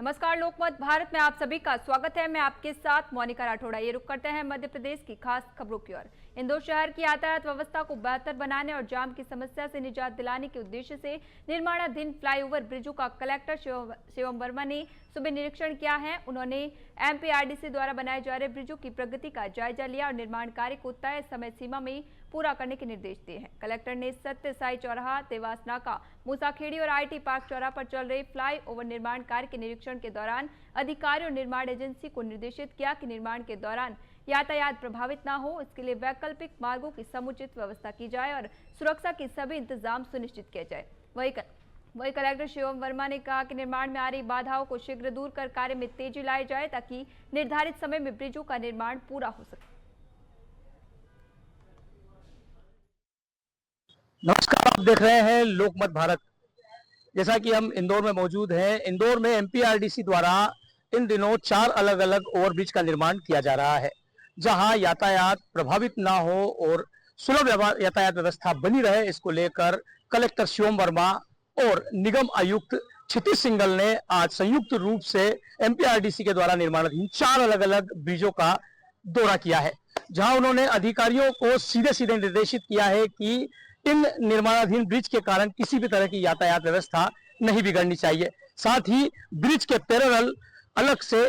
नमस्कार, लोकमत भारत में आप सभी का स्वागत है। मैं आपके साथ मोनिका राठौड़ा। ये रुक करते हैं मध्य प्रदेश की खास खबरों की ओर। इंदौर शहर की यातायात व्यवस्था को बेहतर बनाने और जाम की समस्या से निजात दिलाने के उद्देश्य से निर्माणाधीन फ्लाईओवर ब्रिजों का कलेक्टर शिवम वर्मा ने सुबह निरीक्षण किया है। उन्होंने एमपीआरडीसी द्वारा बनाए जा रहे ब्रिजों की प्रगति का जायजा लिया और निर्माण कार्य को तय समय सीमा में पूरा करने के निर्देश दिए हैं। कलेक्टर ने सत्य साई चौराहा, देवास नाका, मूसाखेड़ी और आईटी पार्क चौराहा पर चल रहे फ्लाई ओवर निर्माण कार्य के निरीक्षण के दौरान अधिकारियों और निर्माण एजेंसी को निर्देशित किया कि निर्माण के दौरान यातायात प्रभावित न हो, इसके लिए वैकल्पिक मार्गों की समुचित व्यवस्था की जाए और सुरक्षा के सभी इंतजाम सुनिश्चित किए जाए। वही कलेक्टर शिवम वर्मा ने कहा कि निर्माण में आ रही बाधाओं को शीघ्र दूर कर कार्य में तेजी लाई जाए ताकि निर्धारित समय में ब्रिजों का निर्माण पूरा हो सके। नमस्कार, आप देख रहे हैं लोकमत भारत। जैसा कि हम इंदौर में मौजूद हैं, इंदौर में एमपीआरडीसी द्वारा इन दिनों 4 अलग अलग ओवरब्रिज का निर्माण किया जा रहा है, जहां यातायात प्रभावित ना हो और सुलभ यातायात व्यवस्था बनी रहे। इसको लेकर कलेक्टर शिवम वर्मा और निगम आयुक्त क्षितिज सिंघल ने आज संयुक्त रूप से एमपीआरडीसी के द्वारा निर्माणाधीन 4 अलग अलग ब्रिजों का दौरा किया है, जहां उन्होंने अधिकारियों को सीधे सीधे निर्देशित किया है कि इन निर्माणाधीन ब्रिज के कारण किसी भी तरह की यातायात व्यवस्था नहीं बिगड़नी चाहिए। साथ ही ब्रिज के पैरेलल अलग से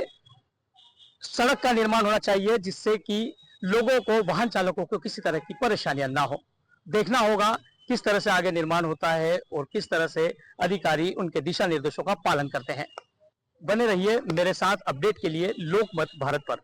सड़क का निर्माण होना चाहिए, जिससे कि लोगों को, वाहन चालकों को किसी तरह की परेशानियां ना हो। देखना होगा किस तरह से आगे निर्माण होता है और किस तरह से अधिकारी उनके दिशा निर्देशों का पालन करते हैं। बने रहिए मेरे साथ अपडेट के लिए लोकमत भारत पर।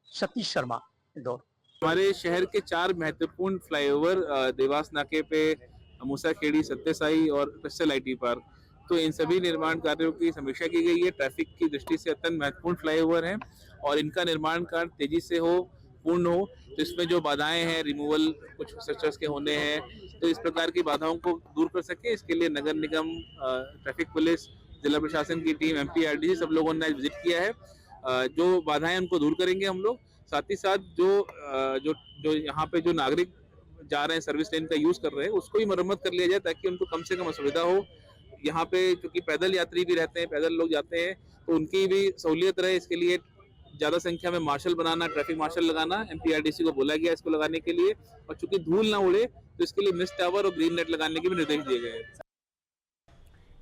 सतीश शर्मा, इंदौर। हमारे शहर के 4 महत्वपूर्ण फ्लाईओवर देवास नाके पे, मूसाखेड़ी, सत्य साई और क्रिस्टल आईटी पार्क, तो इन सभी निर्माण कार्यों की समीक्षा की गई है। ट्रैफिक की दृष्टि से अत्यंत महत्वपूर्ण फ्लाईओवर हैं और इनका निर्माण कार्य तेजी से हो, पूर्ण हो। तो इसमें जो बाधाएं हैं, रिमूवल कुछ स्ट्रक्चर्स के होने हैं, तो इस प्रकार की बाधाओं को दूर कर सके, इसके लिए नगर निगम, ट्रैफिक पुलिस, जिला प्रशासन की टीम, एमपीआरडीसी, सब लोगों ने विजिट किया है। जो बाधाएं उनको दूर करेंगे हम लोग। साथ ही साथ जो यहाँ पे जो नागरिक जा रहे हैं, सर्विस लेन का यूज कर रहे हैं, उसको भी मरम्मत कर लिया जाए ताकि उनको कम से कम असुविधा हो। यहाँ पे क्योंकि पैदल यात्री भी रहते हैं, पैदल लोग जाते हैं, तो उनकी भी सहूलियत रहे, इसके लिए ज्यादा संख्या में मार्शल बनाना, ट्रैफिक मार्शल लगाना, एमपीआरडीसी को बोला गया इसको लगाने के लिए। और चूंकि धूल ना उड़े तो इसके लिए मिस्ट टावर और ग्रीन नेट लगाने के भी निर्देश दिए गए हैं।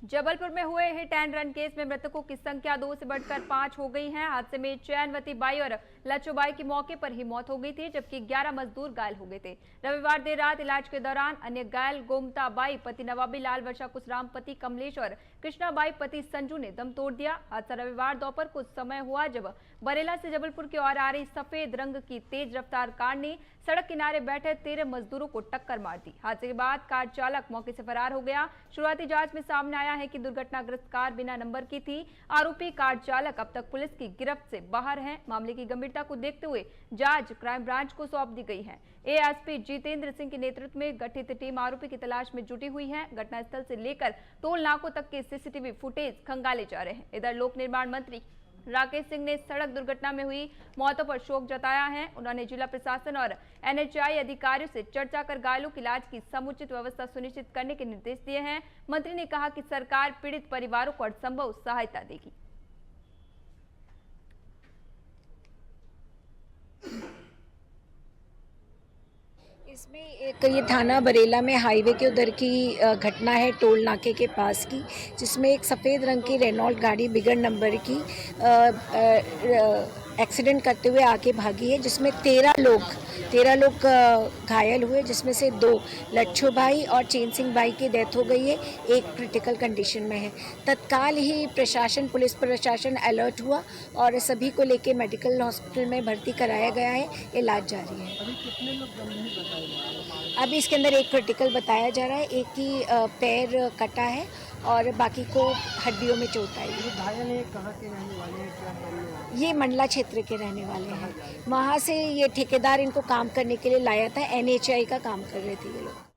जबलपुर में हुए हिट एंड रन केस में मृतकों की संख्या 2 से बढ़कर 5 हो गई है। हादसे में चैनवती बाई और लच्छूबाई की मौके पर ही मौत हो गई थी, जबकि 11 मजदूर घायल हो गए थे। रविवार देर रात इलाज के दौरान अन्य घायल गोमता बाई पति नवाबी लाल, वर्षा कुशराम पति कमलेश और कृष्णा बाई पति संजू ने दम तोड़ दिया। हादसा रविवार दोपहर कुछ समय हुआ जब बरेला से जबलपुर की ओर आ रही सफेद रंग की तेज रफ्तार कार ने सड़क किनारे बैठे 13 मजदूरों को टक्कर मार दी। हादसे के बाद कार चालक मौके से फरार हो गया। शुरुआती जांच में सामने आया है कि दुर्घटनाग्रस्त कार बिना नंबर की थी। आरोपी कार चालक अब तक पुलिस की गिरफ्त से बाहर है। मामले की गंभीरता को देखते हुए जांच क्राइम ब्रांच को सौंप दी गई है। एएसपी जितेंद्र सिंह के नेतृत्व में गठित टीम आरोपी की तलाश में जुटी हुई है। घटनास्थल से लेकर टोल नाकों तक के सीसीटीवी फुटेज खंगाले जा रहे हैं। इधर लोक निर्माण मंत्री राकेश सिंह ने सड़क दुर्घटना में हुई मौतों पर शोक जताया है। उन्होंने जिला प्रशासन और एनएचआई अधिकारियों से चर्चा कर घायलों के इलाज की समुचित व्यवस्था सुनिश्चित करने के निर्देश दिए हैं। मंत्री ने कहा कि सरकार पीड़ित परिवारों को हर संभव सहायता देगी। इसमें एक ये थाना बरेला में हाईवे के उधर की घटना है, टोल नाके के पास की, जिसमें एक सफ़ेद रंग की रेनॉल्ट गाड़ी बिगड़ नंबर की एक्सीडेंट करते हुए आके भागी है, जिसमें 13 लोग घायल हुए, जिसमें से 2 लच्छू भाई और चैन सिंह भाई की डेथ हो गई है, एक क्रिटिकल कंडीशन में है। तत्काल ही पुलिस प्रशासन अलर्ट हुआ और सभी को लेके मेडिकल हॉस्पिटल में भर्ती कराया गया है। इलाज जारी है। अभी कितने लोग गंभीर बताए जा रहे हैं? अभी इसके अंदर एक क्रिटिकल बताया जा रहा है, एक की पैर कटा है और बाकी को हड्डियों में चोट आई है। घायल है, कहाँ के रहने वाले हैं, क्या मामले हैं? ये मंडला क्षेत्र के रहने वाले हैं। वहाँ से ये ठेकेदार इनको काम करने के लिए लाया था, एनएचआई का काम कर रहे थे ये लोग।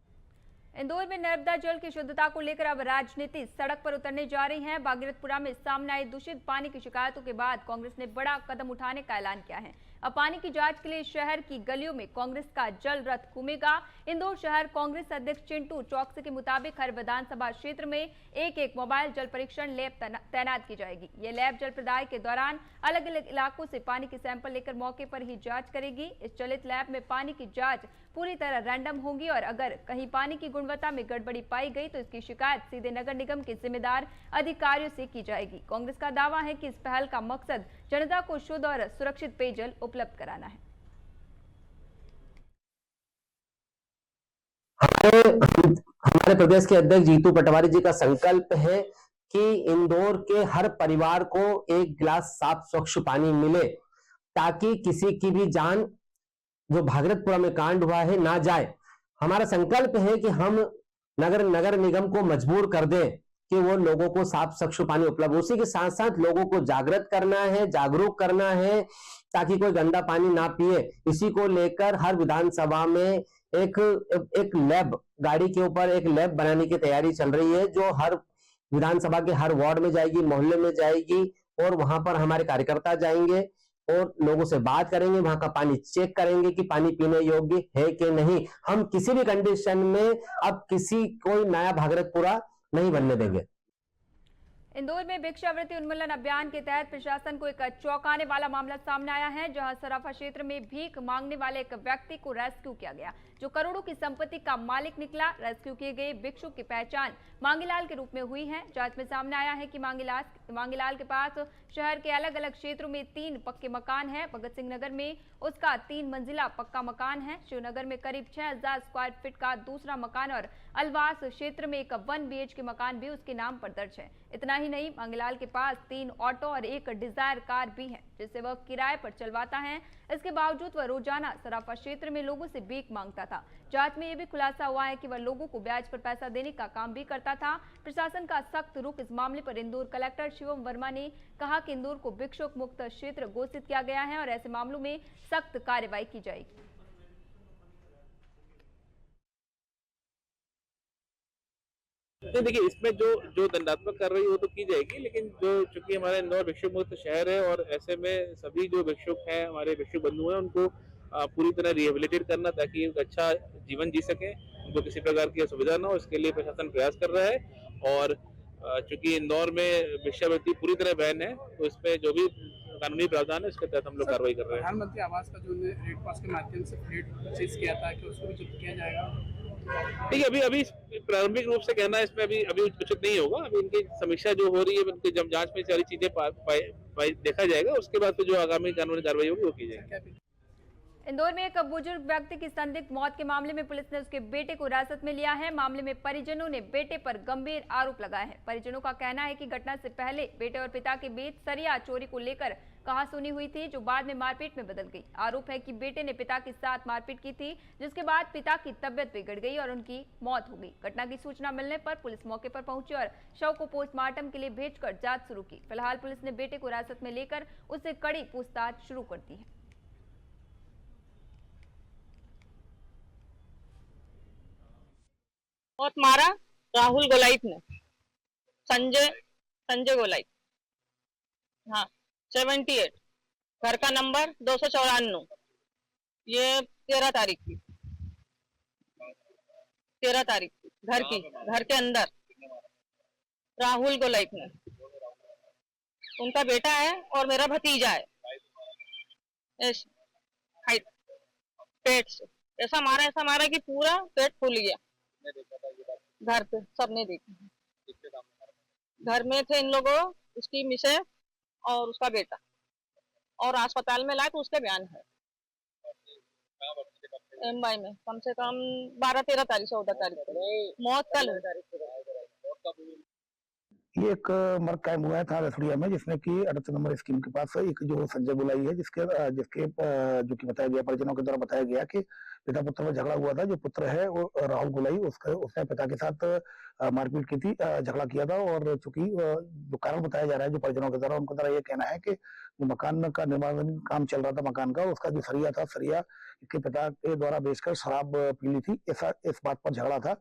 इंदौर में नर्मदा जल की शुद्धता को लेकर अब राजनीति सड़क पर उतरने जा रही है। भागीरथपुरा में सामने आई दूषित पानी की शिकायतों के बाद कांग्रेस ने बड़ा कदम उठाने का ऐलान किया है। अब पानी की जांच के लिए शहर की गलियों में कांग्रेस का जल रथ घूमेगा। इंदौर शहर कांग्रेस अध्यक्ष चिंटू चौकसी के मुताबिक हर विधानसभा क्षेत्र में एक मोबाइल जल परीक्षण लैब तैनात की जाएगी। ये लैब जल प्रदाय के दौरान अलग अलग इलाकों से पानी के सैंपल लेकर मौके पर ही जांच करेगी। इस चलित लैब में पानी की जांच पूरी तरह रैंडम होगी और अगर कहीं पानी की गुणवत्ता में गड़बड़ी पाई गई तो इसकी शिकायत सीधे नगर निगम के जिम्मेदार अधिकारियों से की जाएगी। कांग्रेस का दावा है कि इस पहल का मकसद जनता को शुद्ध और सुरक्षित पेयजल उपलब्ध कराना है। हमारे प्रदेश के अध्यक्ष जीतू पटवारी जी का संकल्प है कि इंदौर के हर परिवार को एक गिलास साफ स्वच्छ पानी मिले, ताकि किसी की भी जान जो भागीरथपुरा में कांड हुआ है ना जाए। हमारा संकल्प है कि हम नगर निगम को मजबूर कर दें कि वो लोगों को साफ स्वच्छ पानी उपलब्ध। उसी के साथ साथ लोगों को जागृत करना है, जागरूक करना है, ताकि कोई गंदा पानी ना पिए। इसी को लेकर हर विधानसभा में एक लैब, गाड़ी के ऊपर एक लैब बनाने की तैयारी चल रही है, जो हर विधानसभा के हर वार्ड में जाएगी, मोहल्ले में जाएगी और वहां पर हमारे कार्यकर्ता जाएंगे और लोगों से बात करेंगे, वहां का पानी चेक करेंगे कि पानी पीने योग्य है कि नहीं। हम किसी भी कंडीशन में अब कोई नया भागीरथपुरा नहीं बनने देंगे। इंदौर में भिक्षावृत्ति उन्मूलन अभियान के तहत प्रशासन को एक चौंकाने वाला मामला सामने आया है, जहां सराफा क्षेत्र में भीख मांगने वाले एक व्यक्ति को रेस्क्यू किया गया, जो करोड़ों की संपत्ति का मालिक निकला। रेस्क्यू किए गए भिक्षुक की पहचान मांगीलाल के रूप में हुई है। जांच में सामने आया है कि मांगीलाल के पास शहर के अलग अलग क्षेत्रों में 3 पक्के मकान हैं। भगत सिंह नगर में उसका 3 मंजिला पक्का मकान है। शिवनगर में करीब 6000 स्क्वायर फीट का दूसरा मकान और अलवास क्षेत्र में एक 1 BHK मकान भी उसके नाम पर दर्ज है। इतना ही नहीं, मांगीलाल के पास 3 ऑटो और एक डिजायर कार भी है, जिसे वह किराए पर चलवाता है। इसके बावजूद वह रोजाना सराफा क्षेत्र में लोगों से भीख मांगता था। जांच में यह भी खुलासा हुआ है कि वह लोगों को ब्याज पर पैसा देने का काम भी करता था। प्रशासन का सख्त रुख इस मामले पर इंदौर कलेक्टर शिवम वर्मा ने कहा कि इंदौर को भिक्षुक मुक्त क्षेत्र घोषित किया गया है और ऐसे मामलों में सख्त कार्रवाई की जाएगी। देखिए, इसमें जो दंडात्मक कार्रवाई वो तो की जाएगी, लेकिन चूंकि हमारा इंदौर भिक्षुक मुक्त शहर है और ऐसे में सभी जो भिक्षुक हैं, हमारे भिक्षुक बंधु हैं, उनको पूरी तरह रिहेबिलिटेट करना ताकि एक अच्छा जीवन जी सके, उनको किसी प्रकार की असुविधा ना हो, इसके लिए प्रशासन प्रयास कर रहा है। और चूंकि इंदौर में भिक्षावृत्ति पूरी तरह बैन है, तो इसमें जो भी कानूनी प्रावधान है उसके तहत हम लोग कार्रवाई कर रहे हैं। प्रधानमंत्री आवास का जो रेड पास के माध्यम से फ्लैट परचेज किया था, कि उसको भी जब्त किया जाएगा? ठीक है, अभी प्रारंभिक रूप से कहना इसमें अभी उचित नहीं होगा। अभी इनकी समीक्षा जो हो रही है, उनकी जब जांच में सारी चीजें देखा जाएगा, उसके बाद जो आगामी कानूनी कार्रवाई होगी वो की जाएगी। इंदौर में एक बुजुर्ग व्यक्ति की संदिग्ध मौत के मामले में पुलिस ने उसके बेटे को हिरासत में लिया है। मामले में परिजनों ने बेटे पर गंभीर आरोप लगाए हैं। परिजनों का कहना है कि घटना से पहले बेटे और पिता के बीच सरिया चोरी को लेकर कहासुनी हुई थी, जो बाद में मारपीट में बदल गई। आरोप है कि बेटे ने पिता के साथ मारपीट की थी, जिसके बाद पिता की तबियत बिगड़ गई और उनकी मौत हो गई। घटना की सूचना मिलने पर पुलिस मौके पर पहुंची और शव को पोस्टमार्टम के लिए भेजकर जांच शुरू की। फिलहाल पुलिस ने बेटे को हिरासत में लेकर उससे कड़ी पूछताछ शुरू कर दी है। बहुत मारा राहुल गोलाइट ने, संजय गोलाइट, हाँ 78, घर का नंबर 294। ये 13 तारीख की घर के अंदर राहुल गोलाइट ने, उनका बेटा है और मेरा भतीजा है। पेट से ऐसा मारा कि पूरा पेट फूल गया। घर पे सबने देखा, घर में थे इन लोगों, उसकी मिसेज और उसका बेटा, और अस्पताल में लाए तो उसके बयान है एमवाई में कम से कम 12-13 तारीख 14 तारीख मौत कल। ये एक मर्ग कायम हुआ है था रसुड़िया में, जिसमें कि 38 नंबर स्कीम के पास एक जो संजय गोलाई है, जिसके जो कि बताया गया, परिजनों के द्वारा बताया गया कि पिता पुत्र में झगड़ा हुआ था। जो पुत्र है वो राहुल गोलाई, उसने पिता के साथ मारपीट की थी, झगड़ा किया था। और चूंकि जो कारण बताया जा रहा है जो परिजनों के द्वारा, उनका द्वारा ये कहना है कि जो मकान का निर्माण काम चल रहा था मकान का, उसका जो सरिया था, सरिया इसके पिता के द्वारा बेचकर शराब पी ली थी, ऐसा इस बात पर झगड़ा था।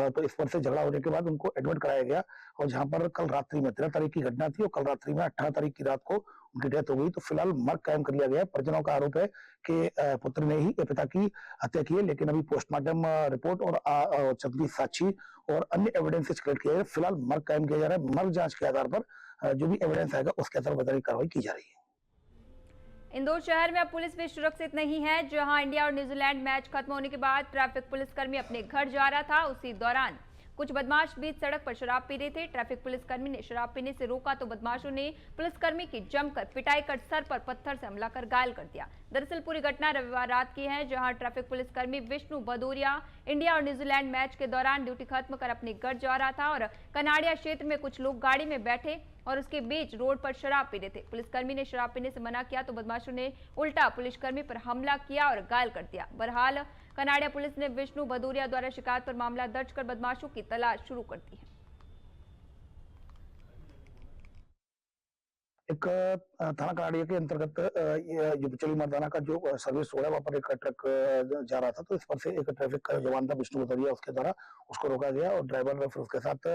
तो इस पर से झगड़ा होने के बाद उनको एडमिट कराया गया और जहां पर कल रात्रि में 13 तारीख की घटना थी और कल रात्रि में 18 तारीख की रात को उनकी डेथ हो गई। तो फिलहाल मर्ग कायम कर लिया गया है। परिजनों का आरोप है कि पुत्र ने ही पिता की हत्या की है, लेकिन अभी पोस्टमार्टम रिपोर्ट और चंदी साक्षी और अन्य एविडेंसेस कलेक्ट किए गए। फिलहाल मर्ग कायम किया जा रहा है। मर्ग जांच के आधार पर जो भी एविडेंस आएगा उसके आधार पर कार्रवाई की जा रही है। इंदौर शहर में अब पुलिस भी सुरक्षित नहीं है। जहां इंडिया और न्यूजीलैंड मैच खत्म होने के बाद ट्रैफिक पुलिसकर्मी अपने घर जा रहा था, उसी दौरान कुछ बदमाश बीच सड़क पर शराब पी रहे थे। ट्रैफिक पुलिसकर्मी ने शराब पीने से रोका तो बदमाशों ने पुलिसकर्मी की जमकर पिटाई कर सर पर पत्थर से हमला कर घायल कर दिया। दरअसल पूरी घटना रविवार रात की है, जहां ट्रैफिक पुलिसकर्मी विष्णु भदौरिया इंडिया और न्यूजीलैंड मैच के दौरान ड्यूटी खत्म कर अपने घर जा रहा था और कनाड़िया क्षेत्र में कुछ लोग गाड़ी में बैठे और उसके बीच रोड पर शराब पी रहे थे। पुलिसकर्मी ने शराब पीने से मना किया तो बदमाशों ने उल्टा पुलिसकर्मी पर हमला किया और घायल कर दिया। बहरहाल कनाड़िया पुलिस ने विष्णु भदौरिया द्वारा शिकायत पर मामला दर्ज कर बदमाशों की तलाश शुरू कर दी है। एक थाना कनाड़िया के अंतर्गत ये बिचौली मर्दाना का जो सर्विस रोड है वहाँ पर एक ट्रक जा रहा था। तो इस पर से एक ट्रैफिक का जवान था विष्णु भदौरिया, उसके द्वारा उसको रोका गया और ड्राइवर फिर उसके साथ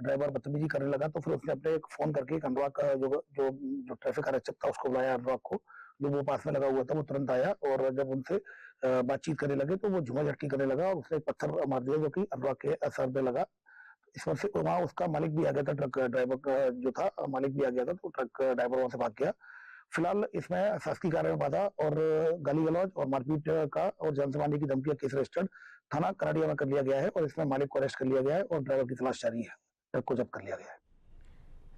ड्राइवर बदतमीजी करने लगा। तो फिर उसने अपने एक फोन करके एक अनुराग का जो ट्रैफिक आरक्षक था उसको बुलाया। अनुराग को जो वो पास में लगा हुआ था वो तुरंत आया और जब उनसे बातचीत करने लगे तो वो झुमा झटकी करने लगा और उसने एक पत्थर मार दिया जो कि अनुराग के सर पे लगा। इस वजह से वहाँ उसका मालिक भी आ गया था, ट्रक ड्राइवर का जो था मालिक भी आ गया था, तो ट्रक ड्राइवर वहां से भाग गया। फिलहाल इसमें शासकीय कार्य में बाधा और गाली गलौज और मारपीट का और जान से मारने की धमकी का केस रजिस्टर्ड थाना कनाड़िया में कर लिया गया है और इसमें मालिक को अरेस्ट कर लिया गया है और ड्राइवर की तलाश जारी है। ट्रक को जब्त कर लिया गया है।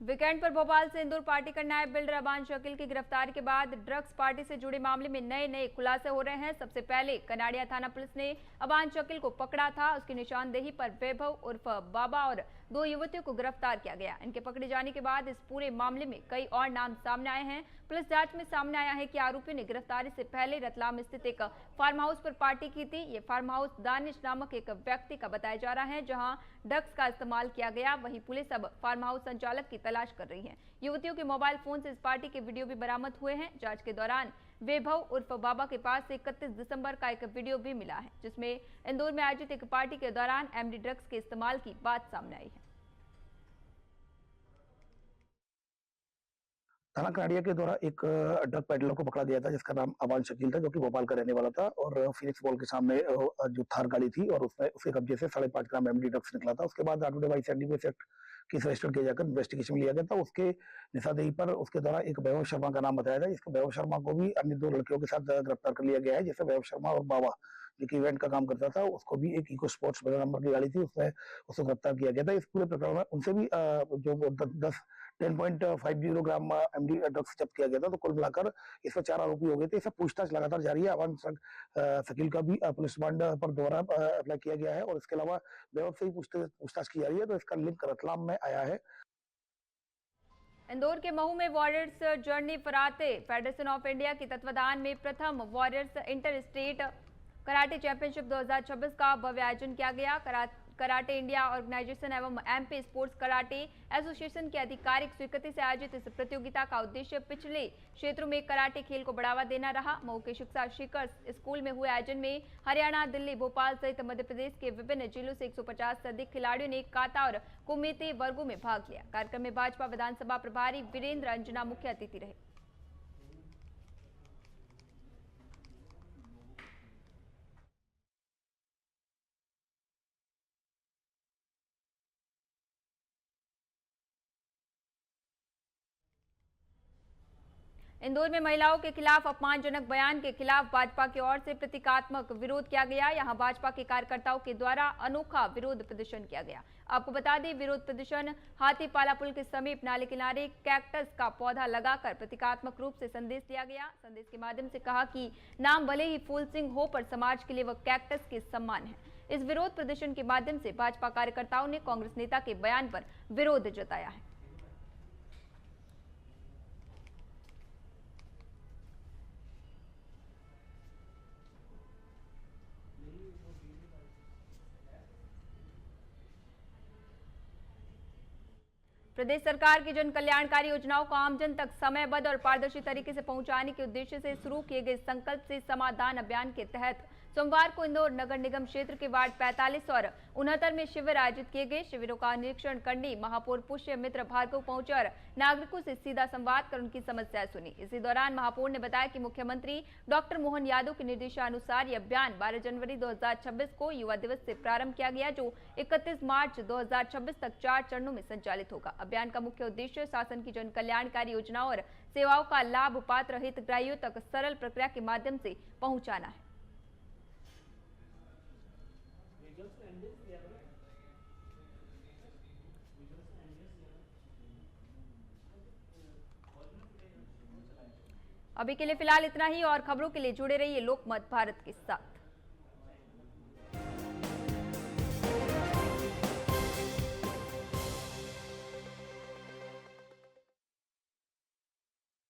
वीकेंड पर भोपाल से इंदौर पार्टी का नायब बिल्डर अबान शकील की गिरफ्तारी के बाद ड्रग्स पार्टी से जुड़े मामले में नए खुलासे हो रहे हैं। सबसे पहले कनाड़िया थाना पुलिस ने अबान शकील को पकड़ा था। उसकी निशानदेही पर वैभव उर्फ बाबा और 2 युवतियों को गिरफ्तार किया गया। इनके पकड़े जाने के बाद इस पूरे मामले में कई और नाम सामने आए हैं। पुलिस जांच में सामने आया है कि आरोपियों ने गिरफ्तारी से पहले रतलाम स्थित एक फार्म हाउस पर पार्टी की थी। ये फार्म हाउस दानिश नामक एक व्यक्ति का बताया जा रहा है, जहां ड्रग्स का इस्तेमाल किया गया। वहीं पुलिस अब फार्म हाउस संचालक की तलाश कर रही है। युवतियों के मोबाइल फोन से इस पार्टी के वीडियो भी बरामद हुए हैं। जांच के दौरान वैभव उर्फ बाबा के पास से 31 दिसंबर का एक वीडियो भी मिला है, जिसमें इंदौर में आयोजित एक पार्टी के दौरान एमडी ड्रग्स के इस्तेमाल की बात सामने आई है। थाना कनाड़िया के द्वारा एक ड्रग पेडलर को पकड़ा गया था जिसका नाम अबान शकील था, जो कि भोपाल का रहने वाला था और फिनिक्स मॉल के सामने जो थार गाड़ी थी और उसमें उसके कब्जे से 5.5 ग्राम एमडी ड्रग्स निकला था। उसके बाद order by NDPS act case register किया जाकर इन्वेस्टिगेशन लिया गया था। उसके निशानदेही पर उसके द्वारा एक वैभव शर्मा का नाम बताया था। इसके वैभव शर्मा को भी अन्य 2 लड़कियों के साथ गिरफ्तार कर लिया गया है, जैसे वैभव शर्मा और बाबा जो कि इवेंट का काम करता था, उसको भी एक इको स्पोर्ट्स नंबर की गाड़ी थी, उसमें उसको गिरफ्तार किया गया था। इस पूरे प्रकरण में उनसे भी जो 10.50 ग्राम एमडी ड्रग्स जब्त किया गया था। तो कुल मिलाकर इसमें 4 आरोपी हो गए थे। इसमें पूछताछ लगातार जारी है। अबान शकील का भी पुलिस रिमांड पर दोबारा अप्लाई किया गया है और इसके अलावा वैभव से ही पूछताछ की जा रही है। तो इसका लिंक रतलाम में आया है। इंदौर के महू में warriors journey karate federation of India के तत्वाधान में प्रथम warriors inter state karate championship 2026 का भव्य आयोजन किया गया। कराटे इंडिया ऑर्गेनाइजेशन एवं एमपी स्पोर्ट्स कराटे एसोसिएशन की आधिकारिक स्वीकृति से आयोजित इस प्रतियोगिता का उद्देश्य पिछले क्षेत्रों में कराटे खेल को बढ़ावा देना रहा। मऊ के शिक्षा शिखर स्कूल में हुए आयोजन में हरियाणा, दिल्ली, भोपाल सहित मध्य प्रदेश के विभिन्न जिलों से 150 से अधिक खिलाड़ियों ने काता और कुमेते वर्गों में भाग लिया। कार्यक्रम में भाजपा विधानसभा प्रभारी वीरेंद्र अंजना मुख्य अतिथि रहे। इंदौर में महिलाओं के खिलाफ अपमानजनक बयान के खिलाफ भाजपा की ओर से प्रतीकात्मक विरोध किया गया। यहां भाजपा के कार्यकर्ताओं के द्वारा अनोखा विरोध प्रदर्शन किया गया। आपको बता दें, विरोध प्रदर्शन हाथीपाला पुल के समीप नाले किनारे कैक्टस का पौधा लगाकर प्रतीकात्मक रूप से संदेश दिया गया। संदेश के माध्यम से कहा कि नाम भले ही फूल सिंह हो, पर समाज के लिए वह कैक्टस के सम्मान है। इस विरोध प्रदर्शन के माध्यम से भाजपा कार्यकर्ताओं ने कांग्रेस नेता के बयान पर विरोध जताया है। प्रदेश सरकार की जन कल्याणकारी योजनाओं को आमजन तक समयबद्ध और पारदर्शी तरीके से पहुंचाने के उद्देश्य से शुरू किए गए संकल्प से समाधान अभियान के तहत सोमवार को इंदौर नगर निगम क्षेत्र के वार्ड 45 और 69 में शिविर आयोजित किए गए। शिविरों का निरीक्षण करने महापौर पुष्य मित्र भार्गव पहुंचे और नागरिकों से सीधा संवाद कर उनकी समस्याएं सुनी। इसी दौरान महापौर ने बताया कि मुख्यमंत्री डॉक्टर मोहन यादव के निर्देशानुसार यह अभियान 12 जनवरी 2026 को युवा दिवस से प्रारंभ किया गया, जो 31 मार्च 2026 तक 4 चरणों में संचालित होगा। अभियान का मुख्य उद्देश्य शासन की जन कल्याणकारी योजनाओं और सेवाओं का लाभ पात्र हितग्राहियों तक सरल प्रक्रिया के माध्यम से पहुंचाना है। अभी के लिए फिलहाल इतना ही और खबरों के लिए जुड़े रहिए लोकमत भारत के साथ।